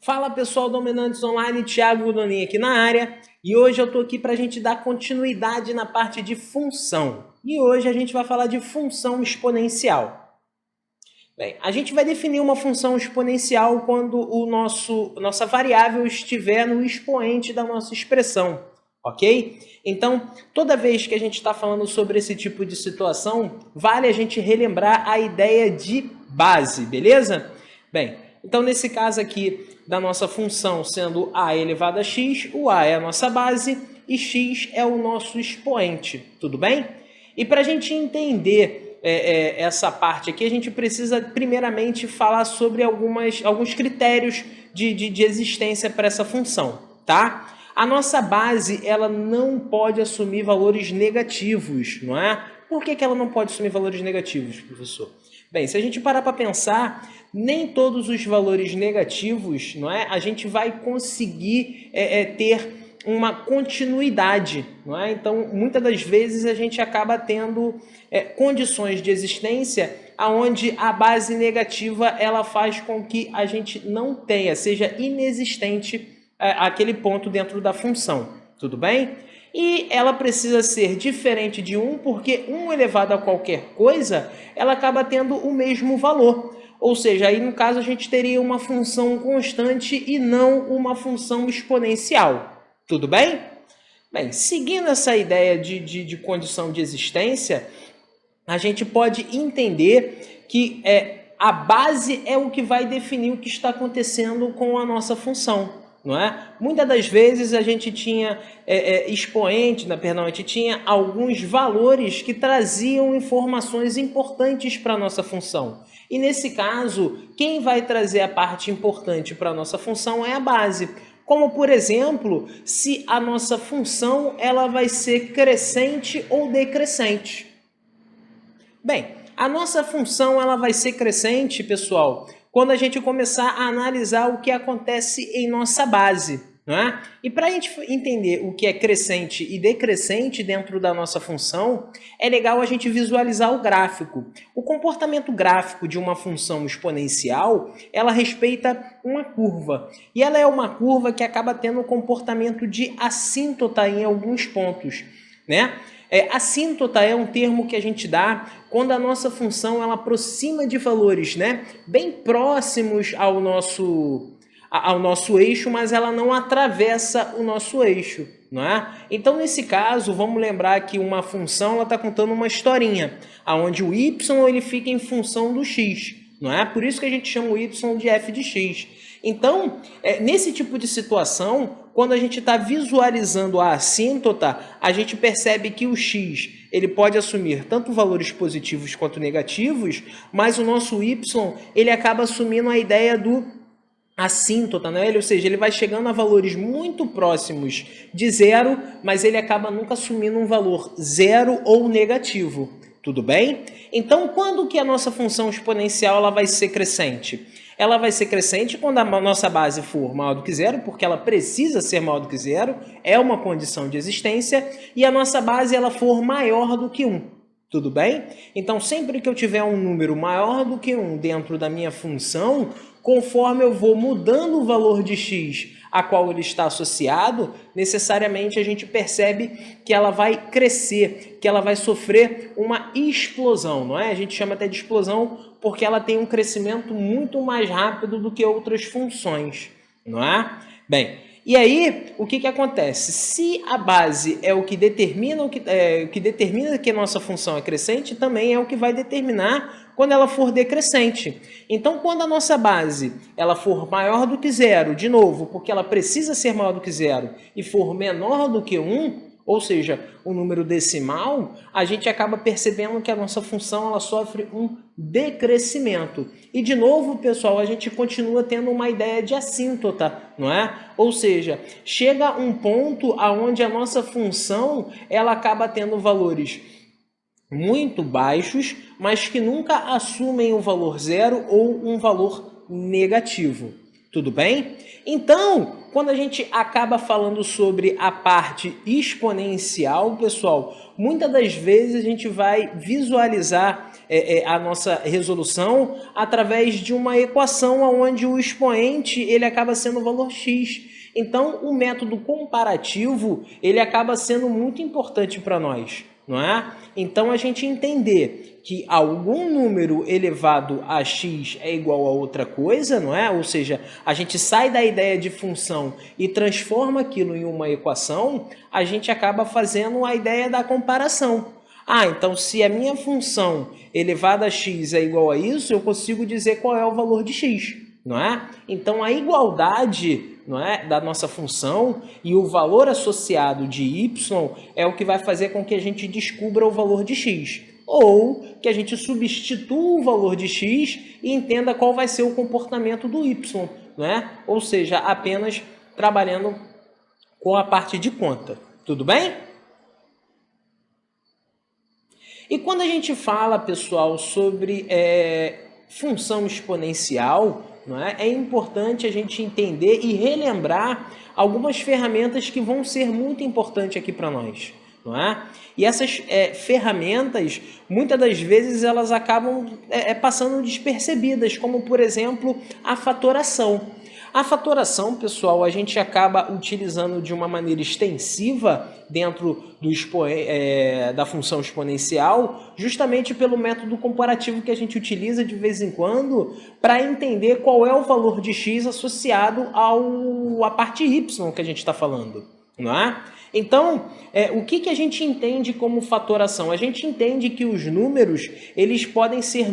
Fala pessoal Dominantes Online, Thiago Donin aqui na área e hoje eu estou aqui para a gente dar continuidade na parte de função. E hoje a gente vai falar de função exponencial. Bem, a gente vai definir uma função exponencial quando nossa variável estiver no expoente da nossa expressão, ok? Então, toda vez que a gente está falando sobre esse tipo de situação, vale a gente relembrar a ideia de base, beleza? Bem, então nesse caso aqui da nossa função sendo a elevado a x, o a é a nossa base e x é o nosso expoente, tudo bem? E para a gente entender essa parte aqui, a gente precisa primeiramente falar sobre alguns critérios de existência para essa função, tá? A nossa base, ela não pode assumir valores negativos, não é? Por que ela não pode assumir valores negativos, professor? Bem, se a gente parar para pensar, nem todos os valores negativos, não é? A gente vai conseguir ter uma continuidade, não é? Então, muitas das vezes a gente acaba tendo condições de existência onde a base negativa ela faz com que a gente não tenha, seja inexistente aquele ponto dentro da função, tudo bem? E ela precisa ser diferente de 1, porque 1 elevado a qualquer coisa, ela acaba tendo o mesmo valor. Ou seja, aí no caso a gente teria uma função constante e não uma função exponencial. Tudo bem? Bem, seguindo essa ideia de condição de existência, a gente pode entender que a base é o que vai definir o que está acontecendo com a nossa função, não é? Muitas das vezes a gente tinha a gente tinha alguns valores que traziam informações importantes para a nossa função. E nesse caso, quem vai trazer a parte importante para a nossa função é a base. Como, por exemplo, se a nossa função ela vai ser crescente ou decrescente. Bem, a nossa função ela vai ser crescente, pessoal, quando a gente começar a analisar o que acontece em nossa base, não é? E para a gente entender o que é crescente e decrescente dentro da nossa função, é legal a gente visualizar o gráfico. O comportamento gráfico de uma função exponencial, ela respeita uma curva. E ela é uma curva que acaba tendo um comportamento de assíntota em alguns pontos, né? Assíntota é um termo que a gente dá quando a nossa função ela aproxima de valores, né, bem próximos ao nosso eixo, mas ela não atravessa o nosso eixo, não é? Então, nesse caso, vamos lembrar que uma função está contando uma historinha, onde o y ele fica em função do x, não é? Por isso que a gente chama o y de f de x. Então, nesse tipo de situação, quando a gente está visualizando a assíntota, a gente percebe que o x ele pode assumir tanto valores positivos quanto negativos, mas o nosso y ele acaba assumindo a ideia do assíntota, né? Ou seja, ele vai chegando a valores muito próximos de zero, mas ele acaba nunca assumindo um valor zero ou negativo. Tudo bem? Então, quando que a nossa função exponencial ela vai ser crescente? Ela vai ser crescente quando a nossa base for maior do que zero, porque ela precisa ser maior do que zero, é uma condição de existência, e a nossa base ela for maior do que 1. Tudo bem? Então, sempre que eu tiver um número maior do que 1 dentro da minha função, conforme eu vou mudando o valor de x a qual ele está associado, necessariamente a gente percebe que ela vai crescer, que ela vai sofrer uma explosão, não é? A gente chama até de explosão porque ela tem um crescimento muito mais rápido do que outras funções, não é? Bem, e aí, o que acontece? Se a base é o que determina que a nossa função é crescente, também é o que vai determinar quando ela for decrescente. Então, quando a nossa base ela for maior do que zero, de novo, porque ela precisa ser maior do que zero, e for menor do que 1, ou seja, o número decimal, a gente acaba percebendo que a nossa função ela sofre um decrescimento. E de novo, pessoal, a gente continua tendo uma ideia de assíntota, não é? Ou seja, chega um ponto onde a nossa função ela acaba tendo valores muito baixos, mas que nunca assumem um valor zero ou um valor negativo. Tudo bem? Então, quando a gente acaba falando sobre a parte exponencial, pessoal, muitas das vezes a gente vai visualizar a nossa resolução através de uma equação onde o expoente ele acaba sendo o valor x. Então, o método comparativo ele acaba sendo muito importante para nós, não é? Então, a gente entender que algum número elevado a x é igual a outra coisa, não é? Ou seja, a gente sai da ideia de função e transforma aquilo em uma equação, a gente acaba fazendo a ideia da comparação. Ah, então se a minha função elevada a x é igual a isso, eu consigo dizer qual é o valor de x, não é? Então a igualdade, não é, da nossa função e o valor associado de y é o que vai fazer com que a gente descubra o valor de x. Ou que a gente substitua o valor de x e entenda qual vai ser o comportamento do y, né? Ou seja, apenas trabalhando com a parte de conta. Tudo bem? E quando a gente fala, pessoal, sobre função exponencial, não é? É importante a gente entender e relembrar algumas ferramentas que vão ser muito importantes aqui para nós. Não é? E essas ferramentas, muitas das vezes, elas acabam passando despercebidas, como, por exemplo, a fatoração. A fatoração, pessoal, a gente acaba utilizando de uma maneira extensiva dentro da função exponencial, justamente pelo método comparativo que a gente utiliza de vez em quando para entender qual é o valor de x associado à parte y que a gente está falando. Não é? Então, o que a gente entende como fatoração? A gente entende que os números eles podem ser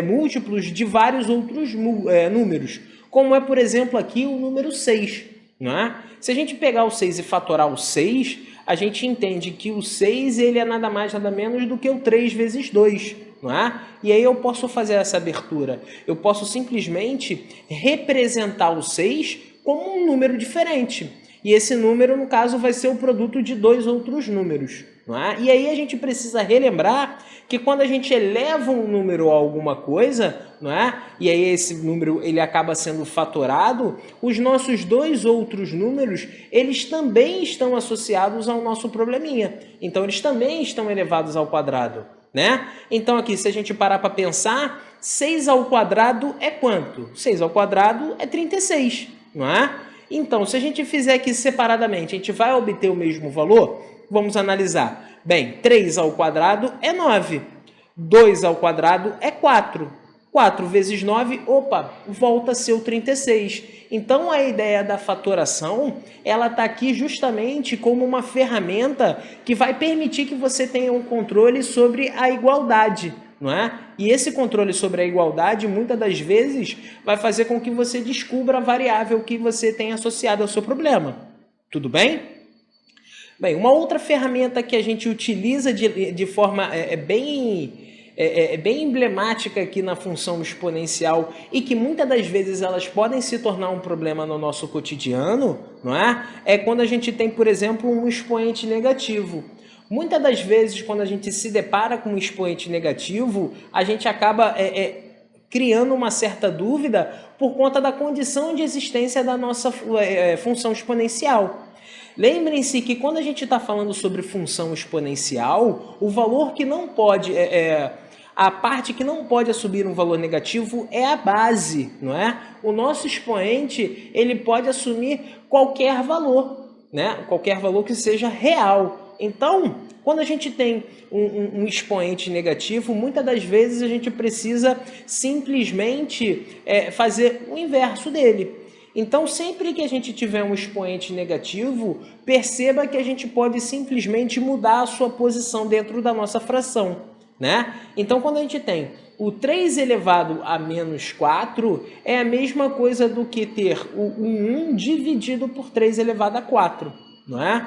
múltiplos de vários outros números, como é, por exemplo, aqui o número 6. Não é? Se a gente pegar o 6 e fatorar o 6, a gente entende que o 6 ele é nada mais, nada menos do que o 3 vezes 2. Não é? E aí eu posso fazer essa abertura. Eu posso simplesmente representar o 6 como um número diferente. E esse número, no caso, vai ser o produto de dois outros números. Não é? E aí a gente precisa relembrar que quando a gente eleva um número a alguma coisa, não é? E aí esse número ele acaba sendo fatorado, os nossos dois outros números, eles também estão associados ao nosso probleminha. Então, eles também estão elevados ao quadrado. Né? Então, aqui, se a gente parar para pensar, 6 ao quadrado é quanto? 6 ao quadrado é 36, não é? Então, se a gente fizer aqui separadamente, a gente vai obter o mesmo valor? Vamos analisar. Bem, 3 ao quadrado é 9. 2 ao quadrado é 4. 4 vezes 9, opa, volta a ser o 36. Então, a ideia da fatoração, ela está aqui justamente como uma ferramenta que vai permitir que você tenha um controle sobre a igualdade. Não é? E esse controle sobre a igualdade, muitas das vezes, vai fazer com que você descubra a variável que você tem associada ao seu problema. Tudo bem? Bem, uma outra ferramenta que a gente utiliza de forma bem emblemática aqui na função exponencial e que muitas das vezes elas podem se tornar um problema no nosso cotidiano, não é? É quando a gente tem, por exemplo, um expoente negativo. Muitas das vezes, quando a gente se depara com um expoente negativo, a gente acaba criando uma certa dúvida por conta da condição de existência da nossa função exponencial. Lembrem-se que quando a gente está falando sobre função exponencial, o valor que não pode... a parte que não pode assumir um valor negativo é a base, não é? O nosso expoente ele pode assumir qualquer valor, né? Qualquer valor que seja real. Então, quando a gente tem um expoente negativo, muitas das vezes a gente precisa simplesmente fazer o inverso dele. Então, sempre que a gente tiver um expoente negativo, perceba que a gente pode simplesmente mudar a sua posição dentro da nossa fração, né? Então, quando a gente tem o 3 elevado a menos 4, é a mesma coisa do que ter o 1 dividido por 3 elevado a 4. Não é?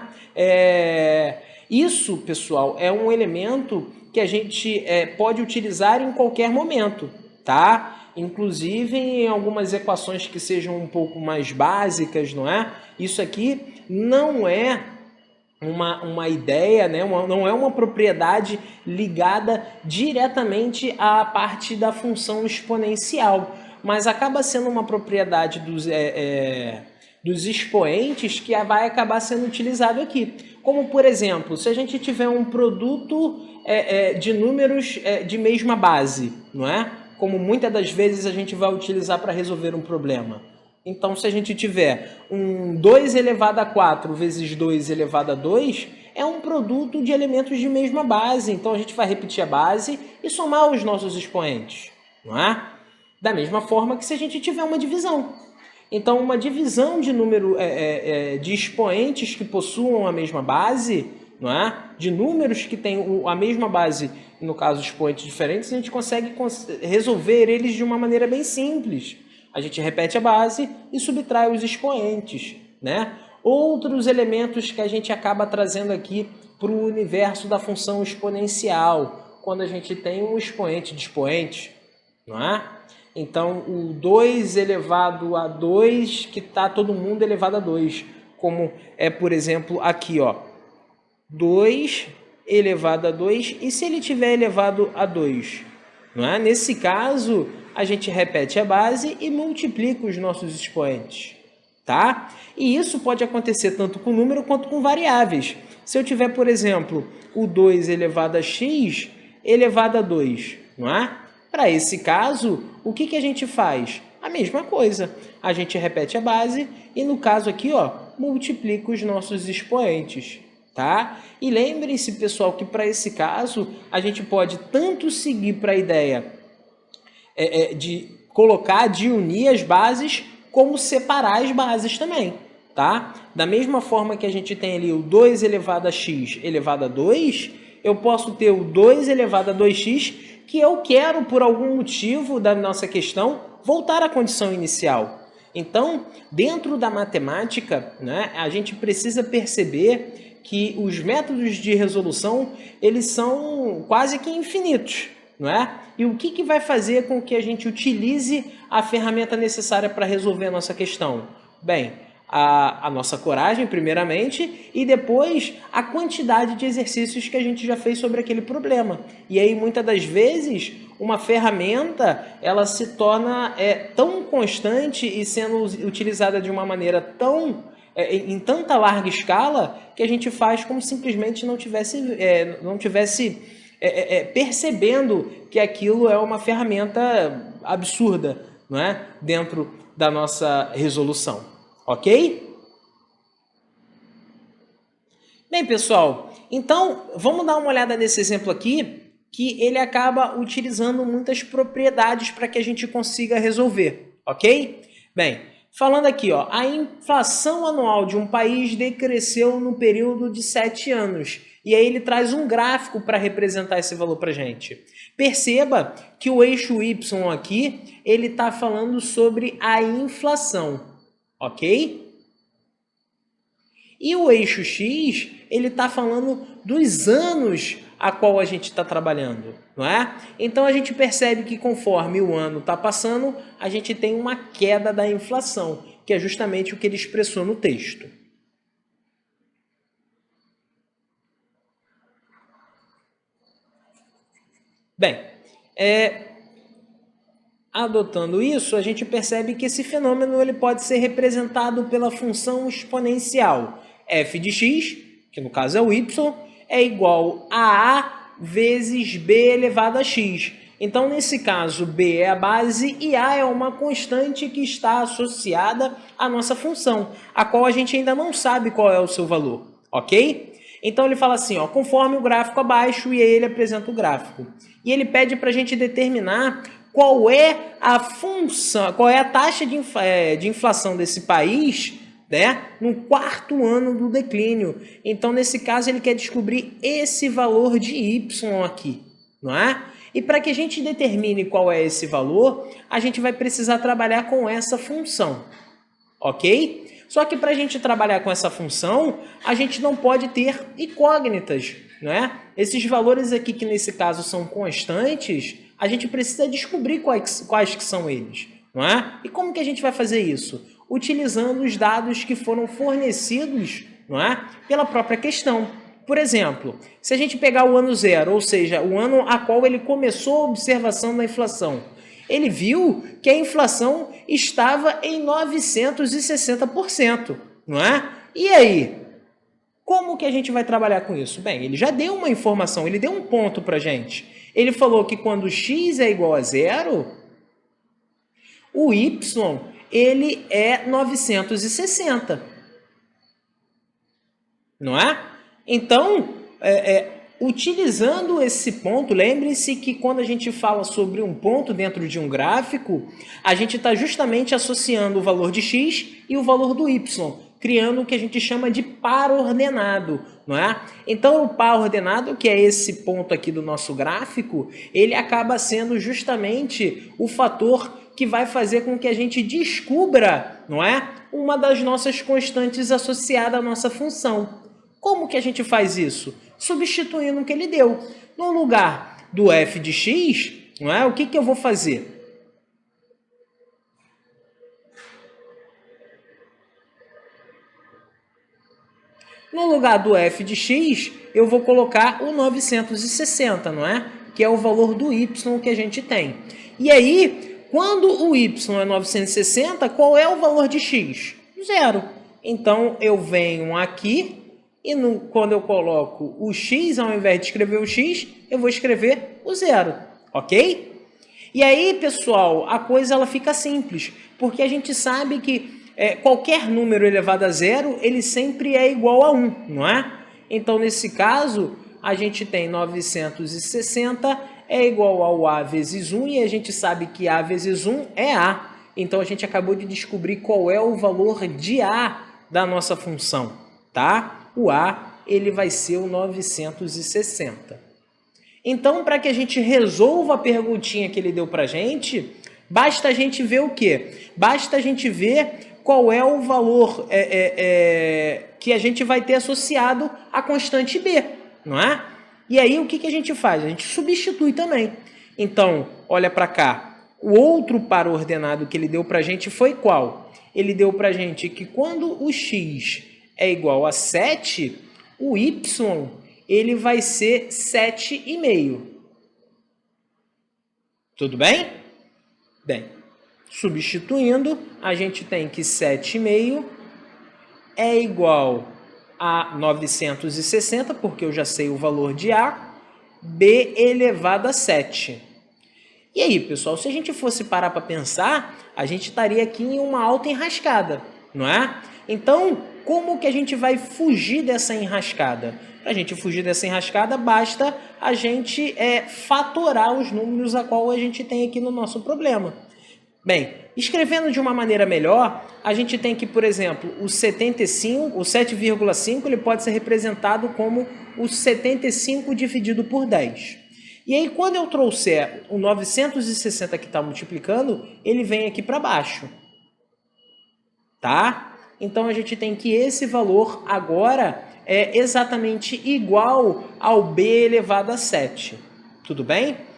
Isso, pessoal, é um elemento que a gente pode utilizar em qualquer momento, tá? Inclusive em algumas equações que sejam um pouco mais básicas, não é? Isso aqui não é uma ideia, né? Não é uma propriedade ligada diretamente à parte da função exponencial. mas acaba sendo uma propriedade dos expoentes que vai acabar sendo utilizado aqui. Como, por exemplo, se a gente tiver um produto de números de mesma base, não é? Como muitas das vezes a gente vai utilizar para resolver um problema. Então, se a gente tiver um 2 elevado a 4 vezes 2 elevado a 2, é um produto de elementos de mesma base. Então, a gente vai repetir a base e somar os nossos expoentes, não é? Da mesma forma que se a gente tiver uma divisão. Então, uma divisão de número de expoentes que possuam a mesma base, não é? De números que têm a mesma base, no caso, expoentes diferentes, a gente consegue resolver eles de uma maneira bem simples. A gente repete a base e subtrai os expoentes, né? Outros elementos que a gente acaba trazendo aqui para o universo da função exponencial, quando a gente tem um expoente de expoentes, não é? Então, o 2 elevado a 2, que está todo mundo elevado a 2, como é, por exemplo, aqui, ó, 2 elevado a 2, e se ele tiver elevado a 2? Não é? Nesse caso, a gente repete a base e multiplica os nossos expoentes, tá? E isso pode acontecer tanto com número quanto com variáveis. Se eu tiver, por exemplo, o 2 elevado a x elevado a 2, não é? Para esse caso, o que a gente faz? A mesma coisa. A gente repete a base e, no caso aqui, ó, multiplica os nossos expoentes, tá? E lembrem-se, pessoal, que para esse caso, a gente pode tanto seguir para a ideia de unir as bases, como separar as bases também, tá? Da mesma forma que a gente tem ali o 2 elevado a x elevado a 2, eu posso ter o 2 elevado a 2x, que eu quero, por algum motivo da nossa questão, voltar à condição inicial. Então, dentro da matemática, né, a gente precisa perceber que os métodos de resolução, eles são quase que infinitos, não é? E o que vai fazer com que a gente utilize a ferramenta necessária para resolver a nossa questão? Bem, a nossa coragem, primeiramente, e depois a quantidade de exercícios que a gente já fez sobre aquele problema. E aí, muitas das vezes, uma ferramenta, ela se torna tão constante e sendo utilizada de uma maneira tão em tanta larga escala, que a gente faz como simplesmente não tivesse percebendo que aquilo é uma ferramenta absurda, não é? Dentro da nossa resolução. Ok? Bem, pessoal, então vamos dar uma olhada nesse exemplo aqui, que ele acaba utilizando muitas propriedades para que a gente consiga resolver, ok? Bem, falando aqui, ó, a inflação anual de um país decresceu no período de 7 anos. E aí ele traz um gráfico para representar esse valor para a gente. Perceba que o eixo Y aqui, ele está falando sobre a inflação. Ok? E o eixo X, ele está falando dos anos a qual a gente está trabalhando, não é? Então, a gente percebe que conforme o ano está passando, a gente tem uma queda da inflação, que é justamente o que ele expressou no texto. Bem, adotando isso, a gente percebe que esse fenômeno ele pode ser representado pela função exponencial f de x, que no caso é o y, é igual a A vezes B elevado a x. Então, nesse caso, B é a base e A é uma constante que está associada à nossa função, a qual a gente ainda não sabe qual é o seu valor, ok? Então, ele fala assim, ó, conforme o gráfico abaixo, e aí ele apresenta o gráfico. E ele pede para a gente determinar qual é a função, qual é a taxa de inflação desse país, né, no 4º ano do declínio. Então, nesse caso, ele quer descobrir esse valor de Y aqui, não é? E para que a gente determine qual é esse valor, a gente vai precisar trabalhar com essa função, ok? Só que para a gente trabalhar com essa função, a gente não pode ter incógnitas, não é? Esses valores aqui, que nesse caso são constantes, a gente precisa descobrir quais que são eles, não é? E como que a gente vai fazer isso? Utilizando os dados que foram fornecidos, não é? Pela própria questão. Por exemplo, se a gente pegar o ano 0, ou seja, o ano a qual ele começou a observação da inflação, Ele viu que a inflação estava em 960%, não é? E aí? Como que a gente vai trabalhar com isso? Bem, ele já deu uma informação, ele deu um ponto para a gente. Ele falou que quando x é igual a zero, o y ele é 960. Não é? Então, utilizando esse ponto, lembre-se que quando a gente fala sobre um ponto dentro de um gráfico, a gente está justamente associando o valor de x e o valor do y, criando o que a gente chama de par ordenado, não é? Então, o par ordenado, que é esse ponto aqui do nosso gráfico, ele acaba sendo justamente o fator que vai fazer com que a gente descubra, não é? Uma das nossas constantes associada à nossa função. Como que a gente faz isso? Substituindo o que ele deu. No lugar do f de x, não é? O que eu vou fazer? No lugar do f de x, eu vou colocar o 960, não é? Que é o valor do y que a gente tem. E aí, quando o y é 960, qual é o valor de x? Zero. Então, eu venho aqui e quando eu coloco o x, ao invés de escrever o x, eu vou escrever o zero, ok? E aí, pessoal, a coisa ela fica simples, porque a gente sabe que qualquer número elevado a zero, ele sempre é igual a 1, não é? Então, nesse caso, a gente tem 960 é igual ao a vezes 1, e a gente sabe que a vezes 1 é a. Então, a gente acabou de descobrir qual é o valor de a da nossa função, tá? O a, ele vai ser o 960. Então, para que a gente resolva a perguntinha que ele deu para a gente, basta a gente ver o quê? Basta a gente ver qual é o valor que a gente vai ter associado à constante b, não é? E aí, o que a gente faz? A gente substitui também. Então, olha para cá. O outro par ordenado que ele deu para a gente foi qual? Ele deu para a gente que quando o x é igual a 7, o y ele vai ser 7,5. Tudo bem? Bem, substituindo, a gente tem que 7,5 é igual a 960, porque eu já sei o valor de a, b elevado a 7. E aí, pessoal, se a gente fosse parar para pensar, a gente estaria aqui em uma alta enrascada, não é? Então, como que a gente vai fugir dessa enrascada? Para a gente fugir dessa enrascada, basta a gente fatorar os números a qual a gente tem aqui no nosso problema. Bem, escrevendo de uma maneira melhor, a gente tem que, por exemplo, o 75, o 7,5, ele pode ser representado como o 75 dividido por 10. E aí, quando eu trouxer o 960 que está multiplicando, ele vem aqui para baixo. Tá? Então, a gente tem que esse valor agora é exatamente igual ao b elevado a 7. Tudo bem?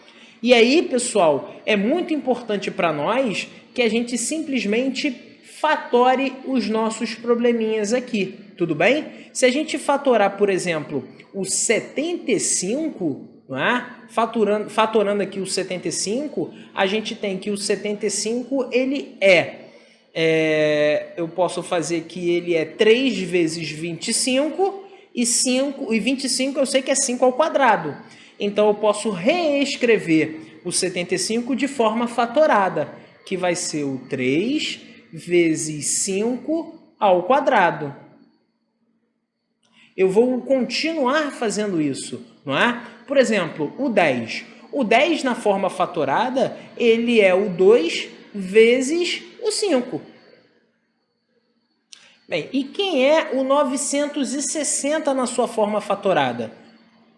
E aí, pessoal, é muito importante para nós que a gente simplesmente fatore os nossos probleminhas aqui. Tudo bem? Se a gente fatorar, por exemplo, o 75... não é? Fatorando aqui o 75, a gente tem que o 75 ele eu posso fazer que ele é 3 vezes 25 e 25 eu sei que é 5 ao quadrado. Então eu posso reescrever o 75 de forma fatorada, que vai ser o 3 vezes 5 ao quadrado. Eu vou continuar fazendo isso, não é? Por exemplo, o 10. O 10 na forma fatorada, ele é o 2 vezes o 5. Bem, e quem é o 960 na sua forma fatorada?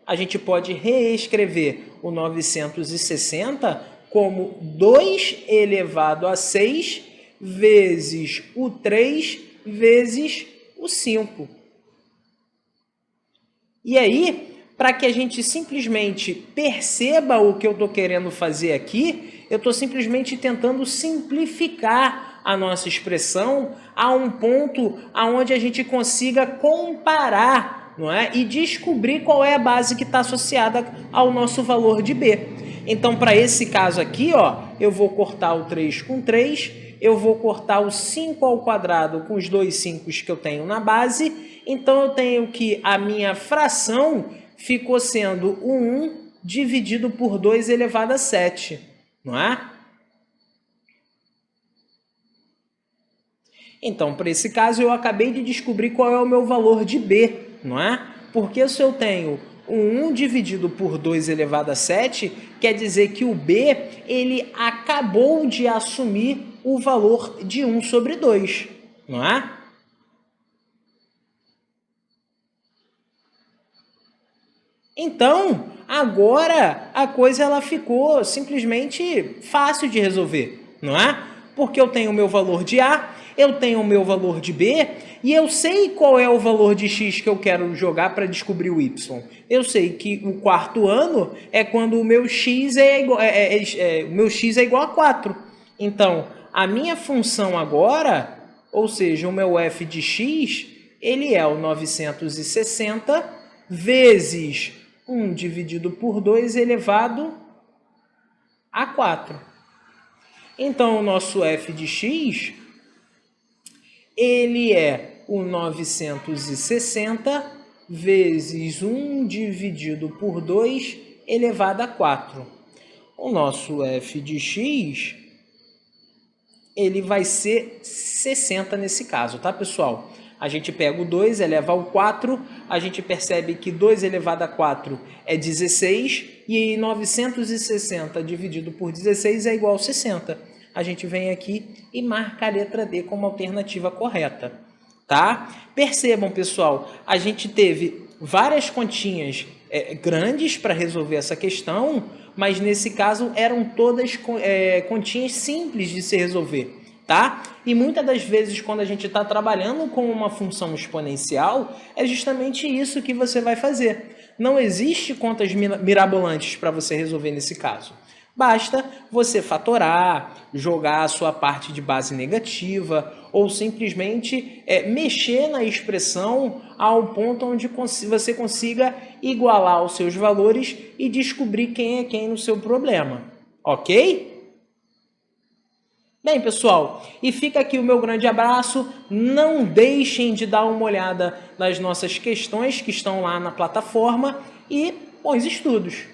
A gente pode reescrever o 960 como 2 elevado a 6 vezes o 3 vezes o 5. E aí, para que a gente simplesmente perceba o que eu estou querendo fazer aqui, eu estou simplesmente tentando simplificar a nossa expressão a um ponto onde a gente consiga comparar, não é? E descobrir qual é a base que está associada ao nosso valor de b. Então, para esse caso aqui, ó, eu vou cortar o 3 com 3, eu vou cortar o 5 ao quadrado com os dois 5 que eu tenho na base. Então, eu tenho que a minha fração ficou sendo o 1 dividido por 2 elevado a 7, não é? Então, para esse caso, eu acabei de descobrir qual é o meu valor de B, não é? Porque se eu tenho o 1 dividido por 2 elevado a 7, quer dizer que o B ele acabou de assumir o valor de 1 sobre 2, não é? Então, agora a coisa ela ficou simplesmente fácil de resolver, não é? Porque eu tenho o meu valor de A, eu tenho o meu valor de B e eu sei qual é o valor de X que eu quero jogar para descobrir o Y. Eu sei que o quarto ano é quando o meu X o meu X é igual a 4. Então, a minha função agora, ou seja, o meu f de X, ele é o 960 vezes 1 dividido por 2 elevado a 4. Então, o nosso f de x, ele é o 960 vezes 1 dividido por 2 elevado a 4. O nosso f de x, ele vai ser 60 nesse caso, tá, pessoal? A gente pega o 2, eleva ao 4, a gente percebe que 2 elevado a 4 é 16, e 960 dividido por 16 é igual a 60. A gente vem aqui e marca a letra D como alternativa correta, tá? Percebam, pessoal, a gente teve várias continhas grandes para resolver essa questão, mas nesse caso eram todas continhas simples de se resolver. Tá? E muitas das vezes, quando a gente está trabalhando com uma função exponencial, é justamente isso que você vai fazer. Não existe contas mirabolantes para você resolver nesse caso. Basta você fatorar, jogar a sua parte de base negativa ou simplesmente mexer na expressão ao ponto onde você consiga igualar os seus valores e descobrir quem é quem no seu problema. Ok? Bem, pessoal, e fica aqui o meu grande abraço. Não deixem de dar uma olhada nas nossas questões que estão lá na plataforma e bons estudos!